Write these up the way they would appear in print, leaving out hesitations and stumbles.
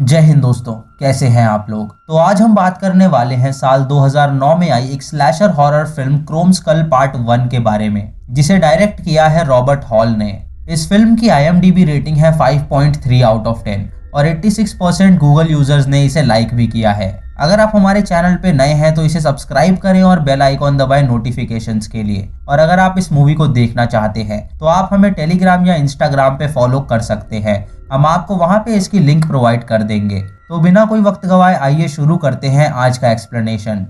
जय हिंद दोस्तों, कैसे हैं आप लोग। तो आज हम बात करने वाले हैं साल 2009 में आई एक slasher horror film Chrome Skull part 1 के बारे में, जिसे डायरेक्ट किया है रॉबर्ट हॉल ने। इस फिल्म की IMDb रेटिंग है 5.3 आउट ऑफ 10 और 86% गूगल यूजर्स ने इसे लाइक भी किया है। अगर आप हमारे चैनल पे नए हैं तो इसे सब्सक्राइब करें और बेल आइकॉन दबाएं नोटिफिकेशंस के लिए। और अगर आप इस मूवी को देखना चाहते हैं तो आप हमें टेलीग्राम या इंस्टाग्राम पे फॉलो कर सकते हैं। हम आपको वहां पे इसकी लिंक प्रोवाइड कर देंगे। तो बिना कोई वक्त गवाए आइए शुरू करते हैं आज का एक्सप्लेनेशन।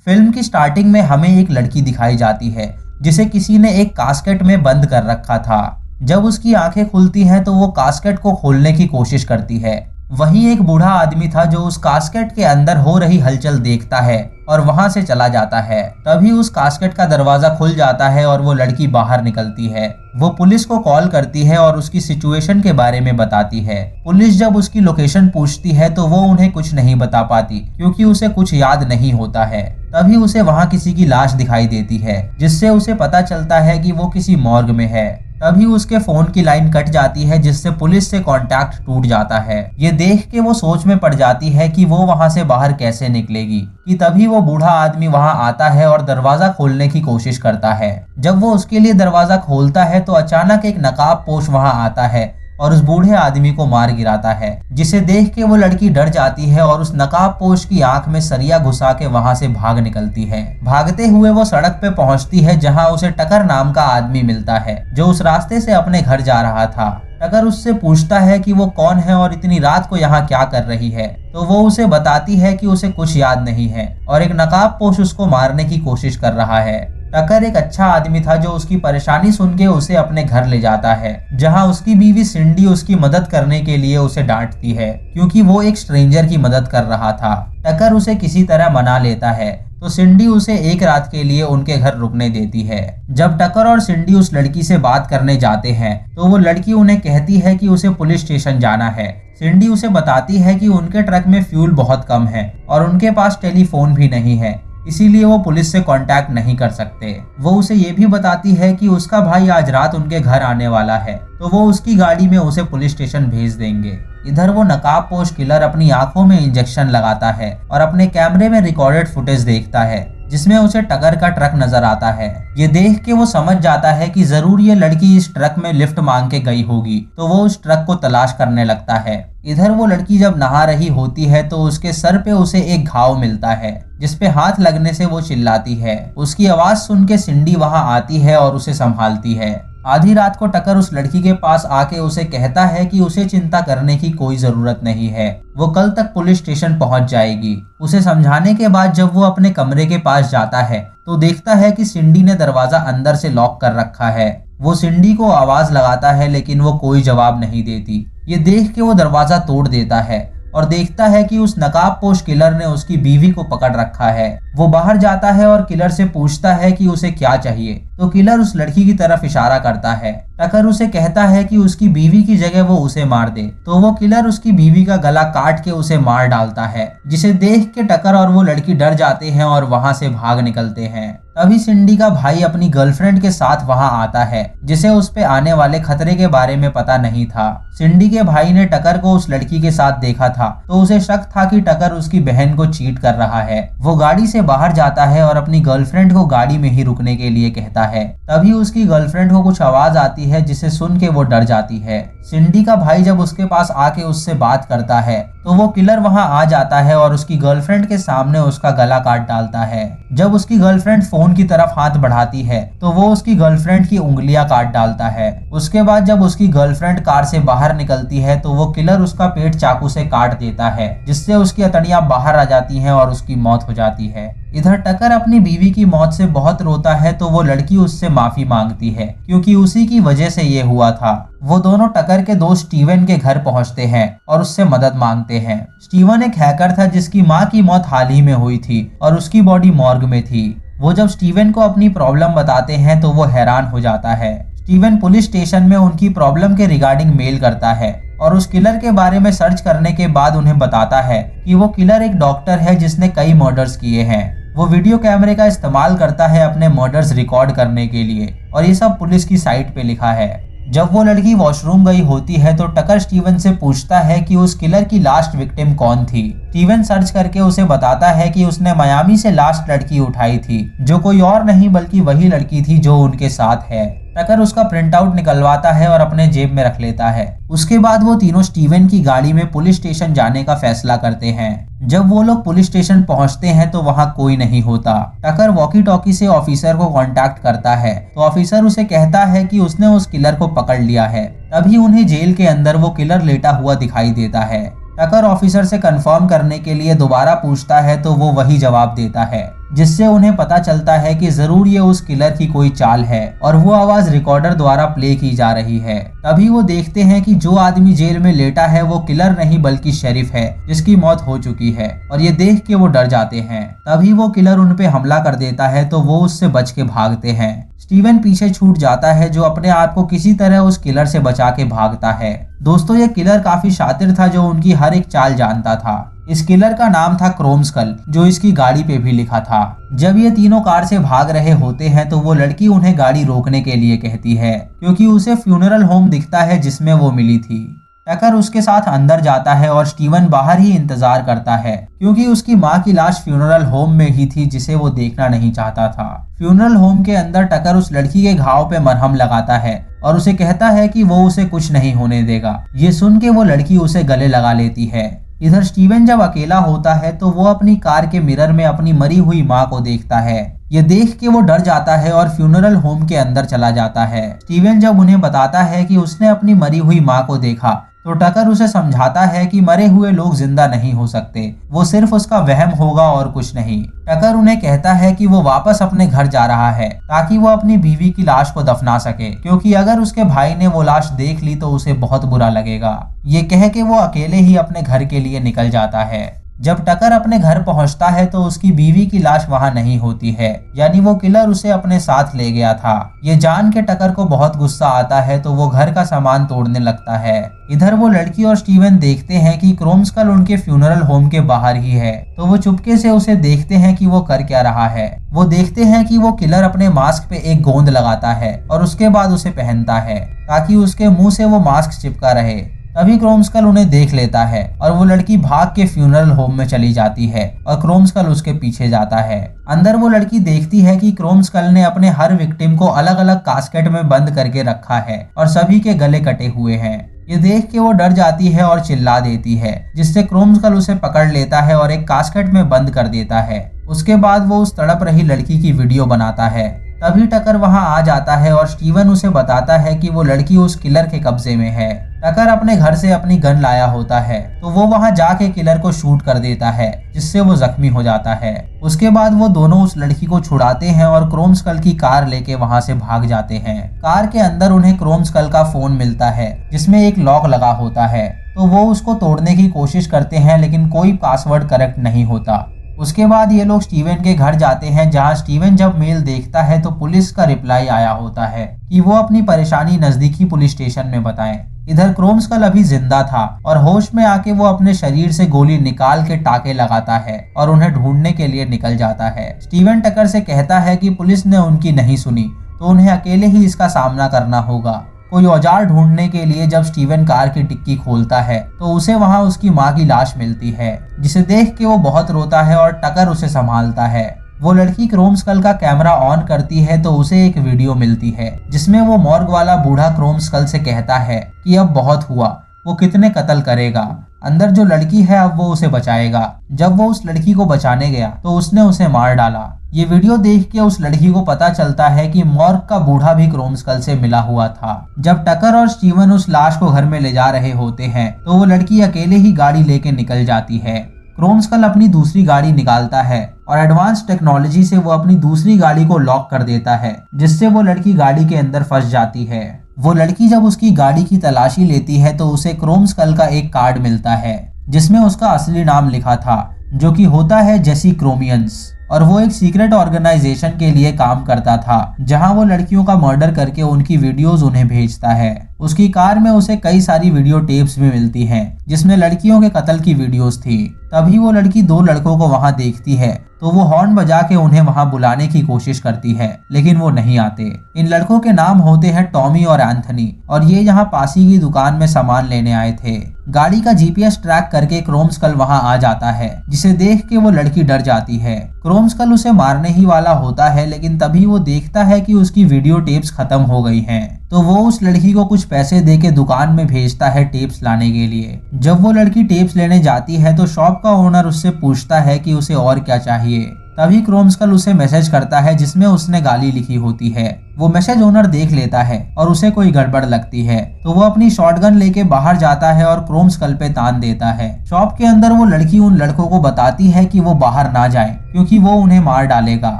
फिल्म की स्टार्टिंग में हमें एक लड़की दिखाई जाती है जिसे किसी ने एक कास्केट में बंद कर रखा था। जब उसकी आंखें खुलती हैं तो वो कास्केट को खोलने की कोशिश करती है। वहीं एक बूढ़ा आदमी था जो उस कास्केट के अंदर हो रही हलचल देखता है और वहां से चला जाता है। तभी उस कास्केट का दरवाजा खुल जाता है और वो लड़की बाहर निकलती है। वो पुलिस को कॉल करती है और उसकी सिचुएशन के बारे में बताती है। पुलिस जब उसकी लोकेशन पूछती है तो वो उन्हें कुछ नहीं बता पाती क्योंकि उसे कुछ याद नहीं होता है। तभी उसे वहां किसी की लाश दिखाई देती है जिससे उसे पता चलता है कि वो किसी मॉर्ग में है। तभी उसके फोन की लाइन कट जाती है जिससे पुलिस से कांटेक्ट टूट जाता है। ये देख के वो सोच में पड़ जाती है कि वो वहां से बाहर कैसे निकलेगी कि तभी वो बूढ़ा आदमी वहां आता है और दरवाजा खोलने की कोशिश करता है। जब वो उसके लिए दरवाजा खोलता है तो अचानक एक नकाबपोश वहां आता है और उस बूढ़े आदमी को मार गिराता है, जिसे देख के वो लड़की डर जाती है और उस नकाबपोश की आंख में सरिया घुसा के वहां से भाग निकलती है। भागते हुए वो सड़क पे पहुंचती है जहां उसे टकर नाम का आदमी मिलता है जो उस रास्ते से अपने घर जा रहा था। टकर उससे पूछता है कि वो कौन है और इतनी रात को यहाँ क्या कर रही है। तो वो उसे बताती है कि उसे कुछ याद नहीं है और एक नकाबपोश उसको मारने की कोशिश कर रहा है। टकर एक अच्छा आदमी था जो उसकी परेशानी सुन के उसे अपने घर ले जाता है, जहां उसकी बीवी सिंडी उसकी मदद करने के लिए उसे डांटती है क्योंकि वो एक स्ट्रेंजर की मदद कर रहा था। टकर उसे किसी तरह मना लेता है तो सिंडी उसे एक रात के लिए उनके घर रुकने देती है। जब टकर और सिंडी उस लड़की से बात करने जाते हैं तो वो लड़की उन्हें कहती है कि उसे पुलिस स्टेशन जाना है। सिंडी उसे बताती है कि उनके ट्रक में फ्यूल बहुत कम है और उनके पास टेलीफोन भी नहीं है, इसीलिए वो पुलिस से कांटेक्ट नहीं कर सकते। वो उसे ये भी बताती है कि उसका भाई आज रात उनके घर आने वाला है तो वो उसकी गाड़ी में उसे पुलिस स्टेशन भेज देंगे। इधर वो नकाबपोश किलर अपनी आंखों में इंजेक्शन लगाता है और अपने कैमरे में रिकॉर्डेड फुटेज देखता है जिसमें उसे टकर का ट्रक नजर आता है। ये देख के वो समझ जाता है कि जरूर ये लड़की इस ट्रक में लिफ्ट मांग के गई होगी, तो वो उस ट्रक को तलाश करने लगता है। इधर वो लड़की जब नहा रही होती है तो उसके सर पे उसे एक घाव मिलता है जिसपे हाथ लगने से वो चिल्लाती है। उसकी आवाज सुन के सिंडी वहां आती है और उसे संभालती है। आधी रात को टकर उस लड़की के पास आके उसे कहता है कि उसे चिंता करने की कोई जरूरत नहीं है, वो कल तक पुलिस स्टेशन पहुंच जाएगी। उसे समझाने के बाद जब वो अपने कमरे के पास जाता है तो देखता है कि सिंडी ने दरवाजा अंदर से लॉक कर रखा है। वो सिंडी को आवाज लगाता है लेकिन वो कोई जवाब नहीं देती। ये देख के वो दरवाजा तोड़ देता है और देखता है कि उस नकाबपोश किलर ने उसकी बीवी को पकड़ रखा है। वो बाहर जाता है और किलर से पूछता है कि उसे क्या चाहिए, तो किलर उस लड़की की तरफ इशारा करता है। टकर उसे कहता है कि उसकी बीवी की जगह वो उसे मार दे, तो वो किलर उसकी बीवी का गला काट के उसे मार डालता है, जिसे देख के टकर और वो लड़की डर जाते हैं और वहां से भाग निकलते हैं। तभी सिंडी का भाई अपनी गर्लफ्रेंड के साथ वहां आता है जिसे उस पे आने वाले खतरे के बारे में पता नहीं था। सिंडी के भाई ने टकर को उस लड़की के साथ देखा था तो उसे शक था कि टकर उसकी बहन को चीट कर रहा है। वो गाड़ी से बाहर जाता है और अपनी गर्लफ्रेंड को गाड़ी में ही रुकने के लिए कहता है। तभी उसकी गर्लफ्रेंड को कुछ आवाज आती है जिसे सुन के वो डर जाती है। सिंडी का भाई जब उसके पास आके उससे बात करता है तो वो किलर वहां आ जाता है और उसकी गर्लफ्रेंड के सामने उसका गला काट डालता है। जब उसकी गर्लफ्रेंड फोन की तरफ हाथ बढ़ाती है तो वो उसकी गर्लफ्रेंड की उंगलियां काट डालता है। उसके बाद जब उसकी गर्लफ्रेंड कार से बाहर निकलती है तो वो किलर उसका पेट चाकू से काट देता है जिससे उसकी अतड़ियां बाहर आ जाती हैं और उसकी मौत हो जाती है। इधर टकर अपनी बीवी की मौत से बहुत रोता है तो वो लड़की उससे माफी मांगती है क्योंकि उसी की वजह से ये हुआ था। वो दोनों टकर के दोस्त स्टीवन के घर पहुंचते हैं और उससे मदद मांगते हैं। स्टीवन एक हैकर था जिसकी मां की मौत हाल ही में हुई थी और उसकी बॉडी मॉर्ग में थी। वो जब स्टीवन को अपनी प्रॉब्लम बताते हैं तो वो हैरान हो जाता है। स्टीवन पुलिस स्टेशन में उनकी प्रॉब्लम के रिगार्डिंग मेल करता है और उस किलर के बारे में सर्च करने के बाद उन्हें बताता है कि वो किलर एक डॉक्टर है जिसने कई मर्डर्स किए हैं। वो वीडियो कैमरे का इस्तेमाल करता है अपने मर्डर्स रिकॉर्ड करने के लिए और ये सब पुलिस की साइट पे लिखा है। जब वो लड़की वॉशरूम गई होती है तो टकर स्टीवन से पूछता है कि उस किलर की लास्ट विक्टिम कौन थी। स्टीवन सर्च करके उसे बताता है कि उसने मियामी से लास्ट लड़की उठाई थी, जो कोई और नहीं बल्कि वही लड़की थी जो उनके साथ है। टकर उसका प्रिंट आउट निकलवाता है और अपने जेब में रख लेता है। उसके बाद वो तीनों स्टीवन की गाड़ी में पुलिस स्टेशन जाने का फैसला करते हैं। जब वो लोग पुलिस स्टेशन पहुंचते हैं तो वहां कोई नहीं होता। टकर वॉकी टॉकी से ऑफिसर को कांटेक्ट करता है तो ऑफिसर उसे कहता है कि उसने उस किलर को पकड़ लिया है। तभी उन्हें जेल के अंदर वो किलर लेटा हुआ दिखाई देता है। टकर ऑफिसर से कंफर्म करने के लिए दोबारा पूछता है तो वो वही जवाब देता है, जिससे उन्हें पता चलता है कि जरूर ये उस किलर की कोई चाल है और वो आवाज रिकॉर्डर द्वारा प्ले की जा रही है। तभी वो देखते हैं कि जो आदमी जेल में लेटा है वो किलर नहीं बल्कि शेरिफ है, जिसकी मौत हो चुकी है, और ये देख के वो डर जाते हैं। तभी वो किलर उन पे हमला कर देता है तो वो उससे बच के भागते हैं। स्टीवन पीछे छूट जाता है, जो अपने आप को किसी तरह उस किलर से बचा के भागता है। दोस्तों, ये किलर काफी शातिर था जो उनकी हर एक चाल जानता था। इस किलर का नाम था क्रोम स्कल, जो इसकी गाड़ी पे भी लिखा था। जब ये तीनों कार से भाग रहे होते हैं तो वो लड़की उन्हें गाड़ी रोकने के लिए कहती है, क्योंकि उसे फ्यूनरल होम दिखता है जिसमें वो मिली थी। टकर उसके साथ अंदर जाता है और स्टीवन बाहर ही इंतजार करता है, क्योंकि उसकी माँ की लाश फ्यूनरल होम में ही थी जिसे वो देखना नहीं चाहता था। फ्यूनरल होम के अंदर टकर उस लड़की के घाव पे मरहम लगाता है और उसे कहता है कि वो उसे कुछ नहीं होने देगा। ये सुन के वो लड़की उसे गले लगा लेती है। इधर स्टीवन जब अकेला होता है तो वो अपनी कार के मिरर में अपनी मरी हुई माँ को देखता है। ये देख के वो डर जाता है और फ्यूनरल होम के अंदर चला जाता है। स्टीवन जब उन्हें बताता है कि उसने अपनी मरी हुई माँ को देखा तो टकर उसे समझाता है कि मरे हुए लोग जिंदा नहीं हो सकते, वो सिर्फ उसका वहम होगा और कुछ नहीं। टकर उन्हें कहता है कि वो वापस अपने घर जा रहा है ताकि वो अपनी बीवी की लाश को दफना सके, क्योंकि अगर उसके भाई ने वो लाश देख ली तो उसे बहुत बुरा लगेगा। ये कह के वो अकेले ही अपने घर के लिए निकल जाता है। जब टकर अपने घर पहुंचता है तो उसकी बीवी की लाश वहां नहीं होती है, यानी वो किलर उसे अपने साथ ले गया था। ये जान के टकर को बहुत गुस्सा आता है तो वो घर का सामान तोड़ने लगता है। इधर वो लड़की और स्टीवन देखते हैं कि क्रोम स्कल उनके फ्यूनरल होम के बाहर ही है, तो वो चुपके से उसे देखते हैं कि वो कर क्या रहा है। वो देखते हैं कि वो किलर अपने मास्क पे एक गोंद लगाता है और उसके बाद उसे पहनता है ताकि उसके मुंह से वो मास्क चिपका रहे। तभी क्रोम स्कल उन्हें देख लेता है और वो लड़की भाग के फ्यूनरल होम में चली जाती है और क्रोम स्कल उसके पीछे जाता है। अंदर वो लड़की देखती है कि क्रोम स्कल ने अपने हर विक्टिम को अलग अलग कास्केट में बंद करके रखा है और सभी के गले कटे हुए हैं। ये देख के वो डर जाती है और चिल्ला देती है, जिससे क्रोम स्कल उसे पकड़ लेता है और एक कास्केट में बंद कर देता है। उसके बाद वो उस तड़प रही लड़की की वीडियो बनाता है। तभी टकर वहां आ जाता है और स्टीवन उसे बताता है कि वो लड़की उस किलर के कब्जे में है। टकर अपने घर से अपनी गन लाया होता है तो वो वहां जाके किलर को शूट कर देता है, जिससे वो जख्मी हो जाता है। उसके बाद वो दोनों उस लड़की को छुड़ाते हैं और क्रोम स्कल की कार लेके वहां से भाग जाते हैं। कार के अंदर उन्हें क्रोम स्कल का फोन मिलता है जिसमें एक लॉक लगा होता है, तो वो उसको तोड़ने की कोशिश करते हैं लेकिन कोई पासवर्ड करेक्ट नहीं होता। उसके बाद ये लोग स्टीवन के घर जाते हैं, जहां स्टीवन जब मेल देखता है तो पुलिस का रिप्लाई आया होता है कि वो अपनी परेशानी नजदीकी पुलिस स्टेशन में बताएं। इधर क्रोम स्कल अभी जिंदा था और होश में आके वो अपने शरीर से गोली निकाल के टाके लगाता है और उन्हें ढूंढने के लिए निकल जाता है। स्टीवन टकर से कहता है कि पुलिस ने उनकी नहीं सुनी तो उन्हें अकेले ही इसका सामना करना होगा। कोई औजार ढूंढने के लिए जब स्टीवन कार की डिक्की खोलता है तो उसे वहां उसकी माँ की लाश मिलती है, जिसे देख के वो बहुत रोता है और टकर उसे संभालता है। वो लड़की क्रोम स्कल का कैमरा ऑन करती है तो उसे एक वीडियो मिलती है जिसमें वो मॉर्ग वाला बूढ़ा क्रोम स्कल से कहता है कि अब बहुत हुआ, वो कितने कत्ल करेगा, अंदर जो लड़की है अब वो उसे बचाएगा। जब वो उस लड़की को बचाने गया तो उसने उसे मार डाला। ये वीडियो देख के उस लड़की को पता चलता है कि मॉर्ग का बूढ़ा भी क्रोम स्कल से मिला हुआ था। जब टकर और स्टीवन उस लाश को घर में ले जा रहे होते हैं तो वो लड़की अकेले ही गाड़ी लेके निकल जाती है। क्रोम स्कल अपनी दूसरी गाड़ी निकालता है और एडवांस टेक्नोलॉजी से वो अपनी दूसरी गाड़ी को लॉक कर देता है, जिससे वो लड़की गाड़ी के अंदर फंस जाती है। वो लड़की जब उसकी गाड़ी की तलाशी लेती है तो उसे क्रोम स्कल का एक कार्ड मिलता है जिसमें उसका असली नाम लिखा था, जो कि होता है जेसी क्रोमियंस, और वो एक सीक्रेट ऑर्गेनाइजेशन के लिए काम करता था जहां वो लड़कियों का मर्डर करके उनकी वीडियोस उन्हें भेजता है। उसकी कार में उसे कई सारी वीडियो टेप्स भी मिलती हैं जिसमें लड़कियों के कत्ल की वीडियोस थी। तभी वो लड़की दो लड़कों को वहां देखती है तो वो हॉर्न बजा के उन्हें वहां बुलाने की कोशिश करती है, लेकिन वो नहीं आते। इन लड़कों के नाम होते हैं टॉमी और एंथनी, और ये यहाँ पासी की दुकान में सामान लेने आए थे। गाड़ी का जीपीएस ट्रैक करके क्रोम स्कल वहां आ जाता है, जिसे देख के वो लड़की डर जाती है। क्रोम स्कल उसे मारने ही वाला होता है, लेकिन तभी वो देखता है कि उसकी वीडियो टेप्स खत्म हो गई हैं। तो वो उस लड़की को कुछ पैसे दे के दुकान में भेजता है टेप्स लाने के लिए। जब वो लड़की टेप्स लेने जाती है तो शॉप का ओनर उससे पूछता है कि उसे और क्या चाहिए। तभी क्रोम स्कल उसे मैसेज करता है जिसमें उसने गाली लिखी होती है। वो मैसेज ओनर देख लेता है और उसे कोई गड़बड़ लगती है, तो वो अपनी शॉटगन लेके बाहर जाता है और क्रोम स्कल पे तान देता है। शॉप के अंदर वो लड़की उन लड़कों को बताती है कि वो बाहर ना जाए क्योंकि वो उन्हें मार डालेगा।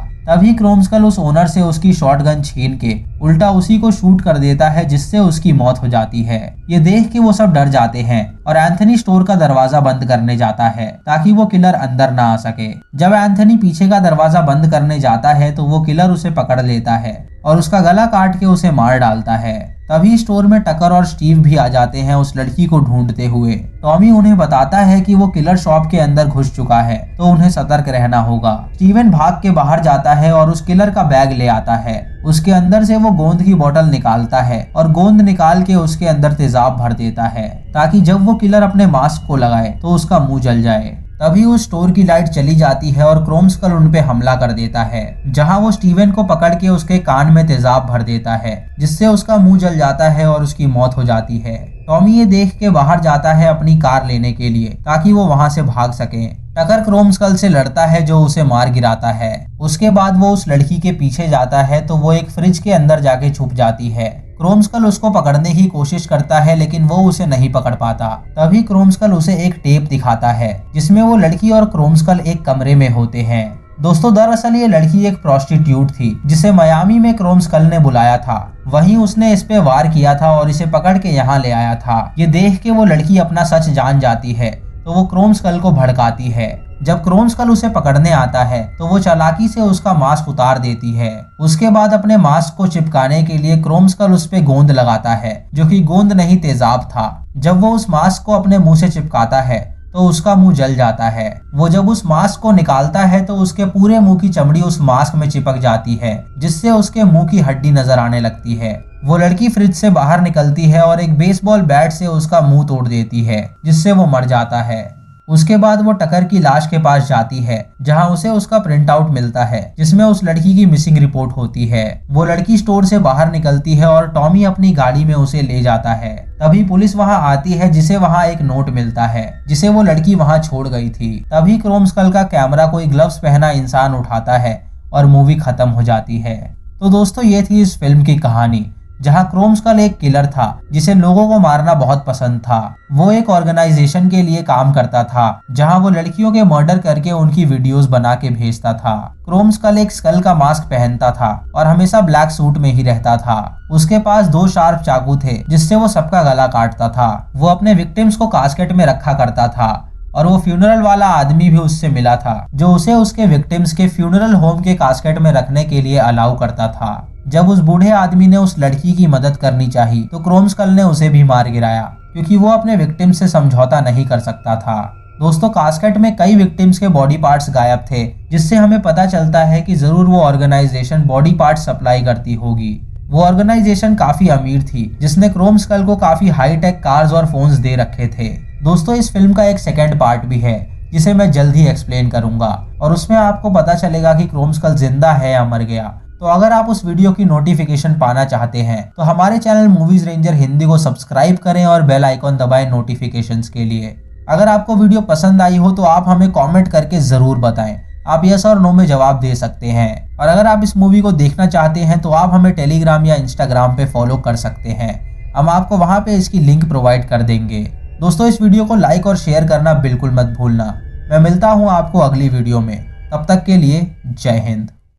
तभी क्रोम स्कल उस ओनर से उसकी शॉटगन छीन के उल्टा उसी को शूट कर देता है, जिससे उसकी मौत हो जाती है। ये देख के वो सब डर जाते हैं और एंथनी स्टोर का दरवाजा बंद करने जाता है ताकि वो किलर अंदर ना आ सके। जब एंथनी पीछे का दरवाजा बंद करने जाता है तो वो किलर उसे पकड़ लेता है और उसका गला काट के उसे मार डालता है। तभी स्टोर में टकर और स्टीव भी आ जाते हैं उस लड़की को ढूंढते हुए। टॉमी उन्हें बताता है कि वो किलर शॉप के अंदर घुस चुका है, तो उन्हें सतर्क रहना होगा। स्टीवन भाग के बाहर जाता है और उस किलर का बैग ले आता है। उसके अंदर से वो गोंद की बोतल निकालता है और गोंद निकाल के उसके अंदर तेजाब भर देता है ताकि जब वो किलर अपने मास्क को लगाए तो उसका मुंह जल जाए। तभी उस स्टोर की लाइट चली जाती है और क्रोम स्कल उन पे हमला कर देता है, जहां वो स्टीवन को पकड़ के उसके कान में तेजाब भर देता है, जिससे उसका मुंह जल जाता है और उसकी मौत हो जाती है। टॉमी ये देख के बाहर जाता है अपनी कार लेने के लिए ताकि वो वहां से भाग सके। टकर क्रोम स्कल से लड़ता है जो उसे मार गिराता है। उसके बाद वो उस लड़की के पीछे जाता है तो वो एक फ्रिज के अंदर जाके छुप जाती है। क्रोम स्कल उसको पकड़ने की कोशिश करता है लेकिन वो उसे नहीं पकड़ पाता। तभी क्रोम स्कल उसे एक टेप दिखाता है जिसमें वो लड़की और क्रोम स्कल एक कमरे में होते हैं। दोस्तों, दरअसल ये लड़की एक प्रोस्टिट्यूट थी जिसे मियामी में क्रोम स्कल ने बुलाया था। वहीं उसने इस पे वार किया था और इसे पकड़ के यहाँ ले आया था। ये देख के वो लड़की अपना सच जान जाती है तो वो क्रोम स्कल को भड़काती है। जब क्रोम स्कल उसे पकड़ने आता है तो वो चालाकी से उसका मास्क उतार देती है। उसके बाद अपने मास्क को चिपकाने के लिए क्रोम स्कल उस पे गोंद लगाता है, जो कि गोंद नहीं तेजाब था। जब वो उस मास्क को अपने मुंह से चिपकाता है तो उसका मुंह जल जाता है। वो जब उस मास्क को निकालता है तो उसके पूरे मुंह की चमड़ी उस मास्क में चिपक जाती है, जिससे उसके मुंह की हड्डी नजर आने लगती है। वो लड़की फ्रिज से बाहर निकलती है और एक बेसबॉल बैट से उसका मुंह तोड़ देती है, जिससे वो मर जाता है। उसके बाद वो टकर की लाश के पास जाती है, जहां उसे उसका प्रिंट आउट मिलता है जिसमें उस लड़की की मिसिंग रिपोर्ट होती है। वो लड़की स्टोर से बाहर निकलती है और टॉमी अपनी गाड़ी में उसे ले जाता है। तभी पुलिस वहां आती है, जिसे वहां एक नोट मिलता है जिसे वो लड़की वहां छोड़ गई थी। तभी क्रोम स्कल का कैमरा कोई ग्लव्स पहना इंसान उठाता है और मूवी खत्म हो जाती है। तो दोस्तों, ये थी इस फिल्म की कहानी, जहां क्रोम स्कल एक किलर था जिसे लोगों को मारना बहुत पसंद था। वो एक ऑर्गेनाइजेशन के लिए काम करता था जहां वो लड़कियों के मर्डर करके उनकी वीडियोस बना के भेजता था। क्रोम स्कल एक स्कल का मास्क पहनता था और हमेशा ब्लैक सूट में ही रहता था। उसके पास 2 शार्प चाकू थे जिससे वो सबका गला काटता था। वो अपने विक्टिम्स को कास्केट में रखा करता था और वो फ्यूनरल वाला आदमी भी उससे मिला था जो उसे उसके विक्टिम्स के फ्यूनरल होम के कास्केट में रखने के लिए अलाउ करता था। जब उस बूढ़े आदमी ने उस लड़की की मदद करनी चाहिए तो क्रोम स्कल ने उसे भी मार गिराया, क्योंकि वो अपने विक्टिम्स से समझौता नहीं कर सकता था। दोस्तों, कास्केट में कई विक्टिम्स के बॉडी पार्ट्स गायब थे, जिससे हमें पता चलता है कि जरूर वो ऑर्गेनाइजेशन बॉडी पार्ट्स सप्लाई करती होगी। वो ऑर्गेनाइजेशन काफी अमीर थी, जिसने क्रोम स्कल को काफी हाईटेक कार्स और फोन्स दे रखे थे। दोस्तों, इस फिल्म का एक सेकेंड पार्ट भी है जिसे मैं जल्द ही एक्सप्लेन करूंगा और उसमें आपको पता चलेगा कि क्रोम स्कल जिंदा है या मर गया। तो अगर आप उस वीडियो की नोटिफिकेशन पाना चाहते हैं तो हमारे चैनल मूवीज रेंजर हिंदी को सब्सक्राइब करें और बेल आइकॉन दबाएं नोटिफिकेशंस के लिए। अगर आपको वीडियो पसंद आई हो तो आप हमें कमेंट करके जरूर बताएं। आप यस और नो में जवाब दे सकते हैं। और अगर आप इस मूवी को देखना चाहते हैं तो आप हमें टेलीग्राम या इंस्टाग्राम पे फॉलो कर सकते हैं। हम आपको वहां पे इसकी लिंक प्रोवाइड कर देंगे। दोस्तों, इस वीडियो को लाइक और शेयर करना बिल्कुल मत भूलना। मैं मिलता हूँ आपको अगली वीडियो में। तब तक के लिए जय हिंद।